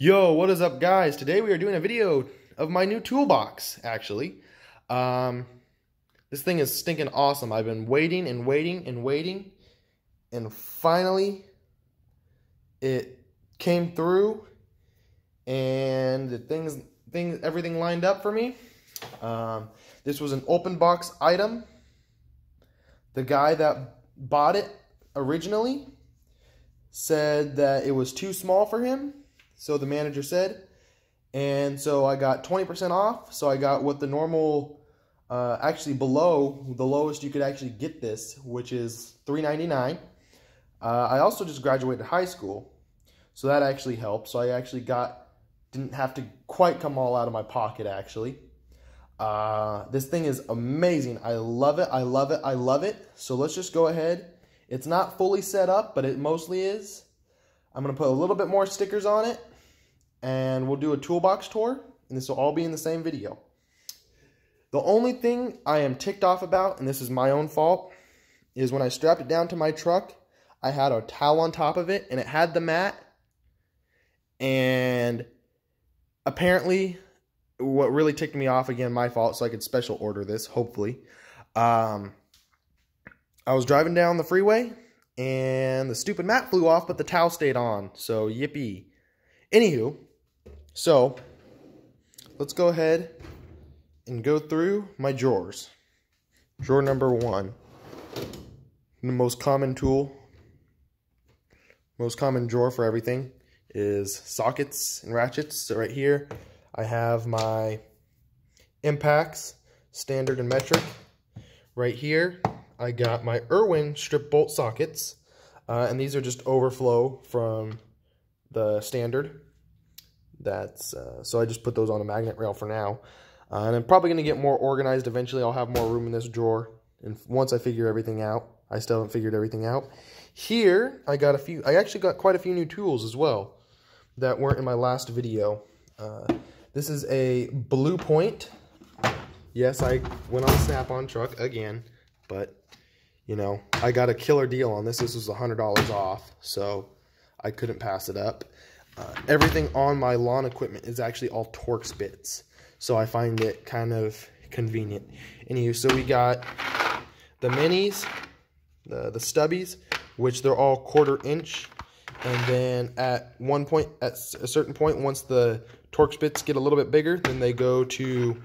Yo, what is up, guys? Today we are doing a video of my new toolbox, actually. This thing is stinking awesome. I've been waiting and waiting and waiting, and finally it came through, and everything lined up for me. This was an open box item. The guy that bought it originally said that it was too small for him. So the manager said, and so I got 20% off. So I got what the normal, actually below the lowest you could actually get this, which is $3.99. I also just graduated high school, so that actually helped. So I actually didn't have to quite come all out of my pocket, actually. This thing is amazing. I love it. I love it. I love it. So let's just go ahead. It's not fully set up, but it mostly is. I'm going to put a little bit more stickers on it, and we'll do a toolbox tour, and this will all be in the same video. The only thing I am ticked off about, and this is my own fault, is when I strapped it down to my truck, I had a towel on top of it, and it had the mat, and apparently, what really ticked me off, again, my fault, so I could special order this, hopefully. I was driving down the freeway, and the stupid mat flew off, but the towel stayed on. So, yippee. Anywho, so, let's go ahead and go through my drawers. Drawer number 1. The most common tool, most common drawer for everything is sockets and ratchets. So right here, I have my impacts, standard and metric. Right here, I got my Irwin strip bolt sockets, and these are just overflow from the standard. So I just put those on a magnet rail for now, and I'm probably going to get more organized eventually. I'll have more room in this drawer, and once I figure everything out. I still haven't figured everything out. Here, I actually got quite a few new tools as well that weren't in my last video. This is a Blue Point. Yes, I went on a Snap-on truck again, but you know, I got a killer deal on this. This was $100 off, so I couldn't pass it up. Everything on my lawn equipment is actually all Torx bits, so I find it kind of convenient. Anywho, so we got the minis, the stubbies, which they're all 1/4 inch, and then at a certain point, once the Torx bits get a little bit bigger, then they go to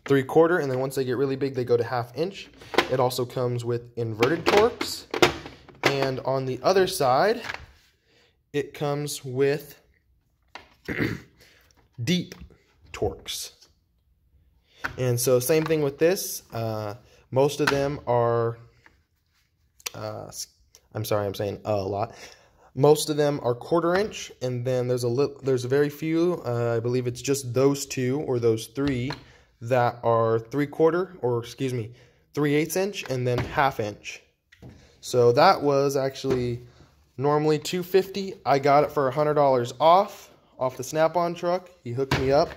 3/4, and then once they get really big, they go to 1/2 inch. It also comes with inverted Torx, and on the other side, it comes with deep Torx. And so same thing with this. Most of them are, I'm sorry, I'm saying a lot. Most of them are 1/4 inch, and then there's very few, I believe it's just those 2 or those 3 that are 3/4, or excuse me, 3/8 inch, and then 1/2 inch. So that was actually normally $250. I got it for $100 off the Snap-on truck. He hooked me up.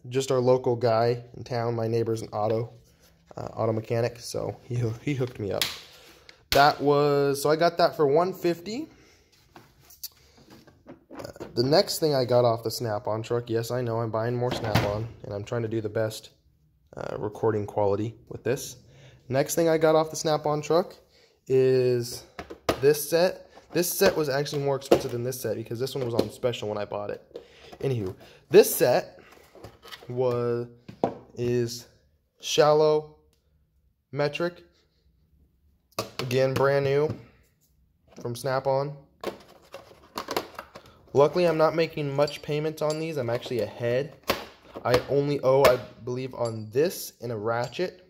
Just our local guy in town. My neighbor's an auto mechanic, so he hooked me up. So I got that for $150. The next thing I got off the Snap-on truck, yes, I know I'm buying more Snap-on, and I'm trying to do the best recording quality with this. Next thing I got off the Snap-on truck is this set. This set was actually more expensive than this set because this one was on special when I bought it. Anywho, this set is shallow metric. Again, brand new from Snap-on. Luckily, I'm not making much payments on these. I'm actually ahead. I only owe, I believe, on this and a ratchet.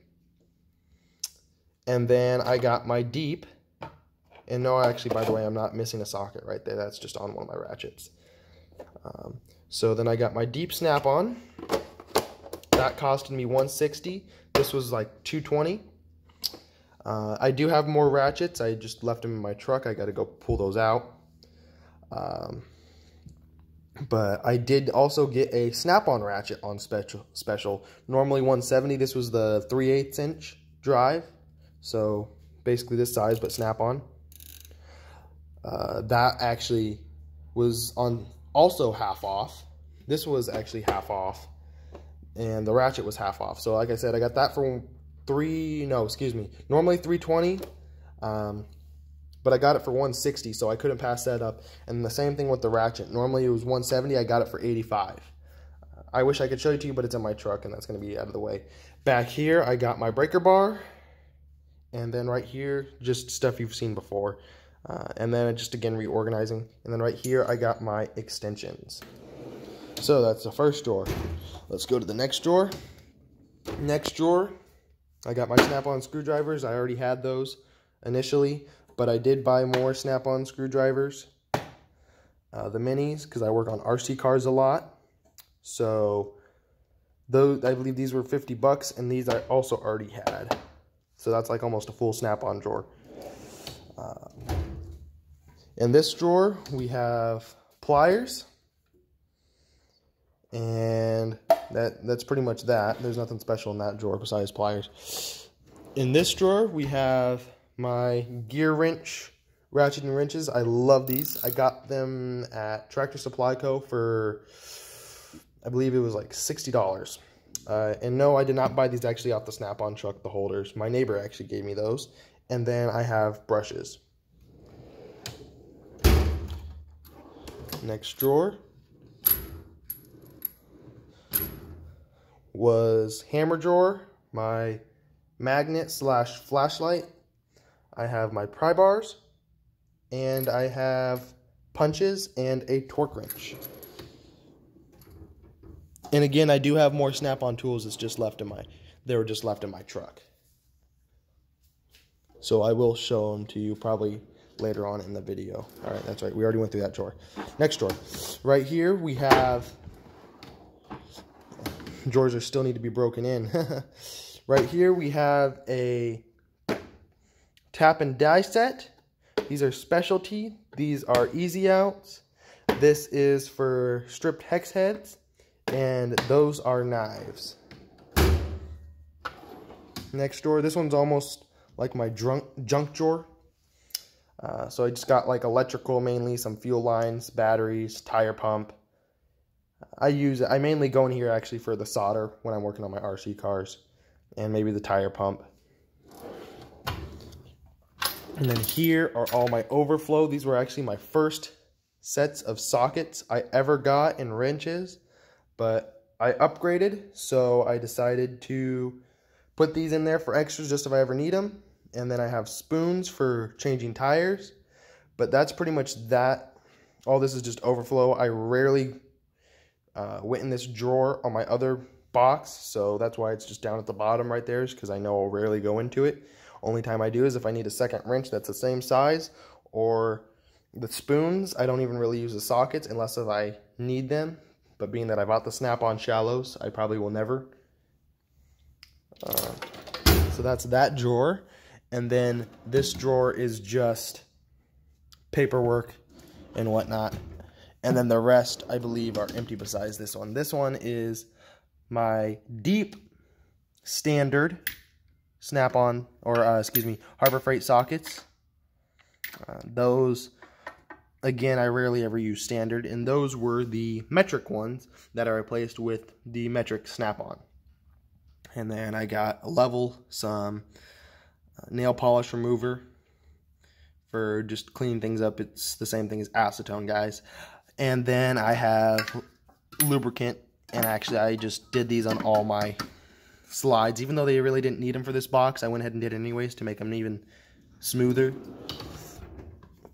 And then I got my deep. And no, actually, by the way, I'm not missing a socket right there. That's just on one of my ratchets. So then I got my deep Snap-on. That costed me $160. This was like $220. I do have more ratchets. I just left them in my truck. I got to go pull those out. But I did also get a Snap-on ratchet on special. Normally $170. This was the 3/8 inch drive. So basically this size, but Snap-on. That actually was on also half off. This was actually half off, and the Ratchet was half off. So like I said, I got that for normally $320, but I got it for $160, so I couldn't pass that up. And the same thing with the Ratchet. Normally it was $170, I got it for $85. I wish I could show it to you, but it's in my truck, and that's going to be out of the way. Back here, I got my breaker bar, and then right here, just stuff you've seen before. And then just again reorganizing. And then right here, I got my extensions. So that's the first drawer. Let's go to the next drawer. Next drawer, I got my snap-on screwdrivers. I already had those initially, but I did buy more snap-on screwdrivers. The minis, because I work on RC cars a lot. So those, I believe these were $50, and these I also already had. So that's like almost a full snap-on drawer. In this drawer, we have pliers, and that's pretty much that. There's nothing special in that drawer besides pliers. In this drawer, we have my gear wrench, ratchet and wrenches. I love these. I got them at Tractor Supply Co. for, I believe it was like $60. And no, I did not buy these actually off the Snap-on truck, the holders. My neighbor actually gave me those. And then I have brushes. Next drawer was hammer drawer, my magnet / flashlight. I have my pry bars, and I have punches and a torque wrench. And again, I do have more Snap-on tools. It's just left in they were just left in my truck. So I will show them to you probably later on in the video. All right, that's right. We already went through that drawer. Next drawer. Right here we have, drawers still need to be broken in. Right here we have a tap and die set. These are specialty. These are easy outs. This is for stripped hex heads, and those are knives. Next drawer. This one's almost like my junk drawer. So I just got like electrical mainly, some fuel lines, batteries, tire pump. I mainly go in here actually for the solder when I'm working on my RC cars, and maybe the tire pump. And then here are all my overflow. These were actually my first sets of sockets I ever got in wrenches, but I upgraded, so I decided to put these in there for extras just if I ever need them. And then I have spoons for changing tires, but that's pretty much that. All this is just overflow. I rarely went in this drawer on my other box, so that's why it's just down at the bottom right there, because I know I'll rarely go into it. Only time I do is if I need a second wrench that's the same size, or the spoons. I don't even really use the sockets unless if I need them, but being that I bought the Snap-on shallows, I probably will never. So that's that drawer. And then this drawer is just paperwork and whatnot. And then the rest, I believe, are empty besides this one. This one is my deep standard Snap-on, or Harbor Freight sockets. Those, again, I rarely ever use standard. And those were the metric ones that I replaced with the metric Snap-on. And then I got a level, some nail polish remover for just cleaning things up. It's the same thing as acetone, guys. And then I have lubricant, and actually I just did these on all my slides. Even though they really didn't need them for this box, I went ahead and did it anyways to make them even smoother.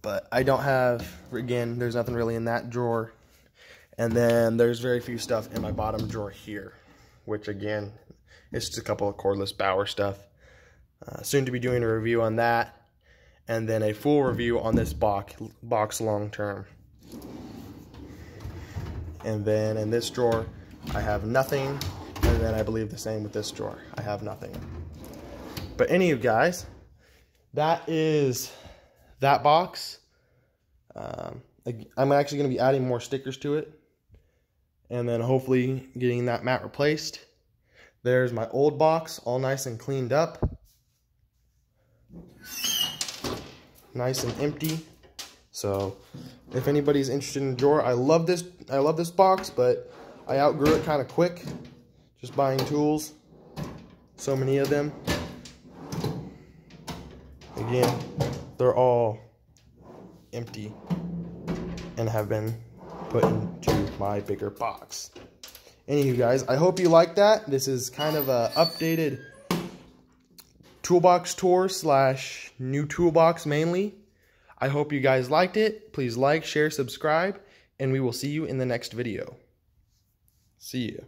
But I don't have, again, there's nothing really in that drawer. And then there's very few stuff in my bottom drawer here, which again, it's just a couple of cordless Bauer stuff. Soon to be doing a review on that, and then a full review on this box long term. And then in this drawer, I have nothing, and then I believe the same with this drawer. I have nothing. But anyway, guys, that is that box. I'm actually going to be adding more stickers to it, and then hopefully getting that mat replaced. There's my old box, all nice and cleaned up. Nice and empty. So if anybody's interested in a drawer, I love this box, but I outgrew it kind of quick. Just buying tools. So many of them. Again, they're all empty and have been put into my bigger box. Anywho, guys, I hope you like that. This is kind of a updated toolbox tour / new toolbox mainly. I hope you guys liked it. Please like, share, subscribe, and we will see you in the next video. See you.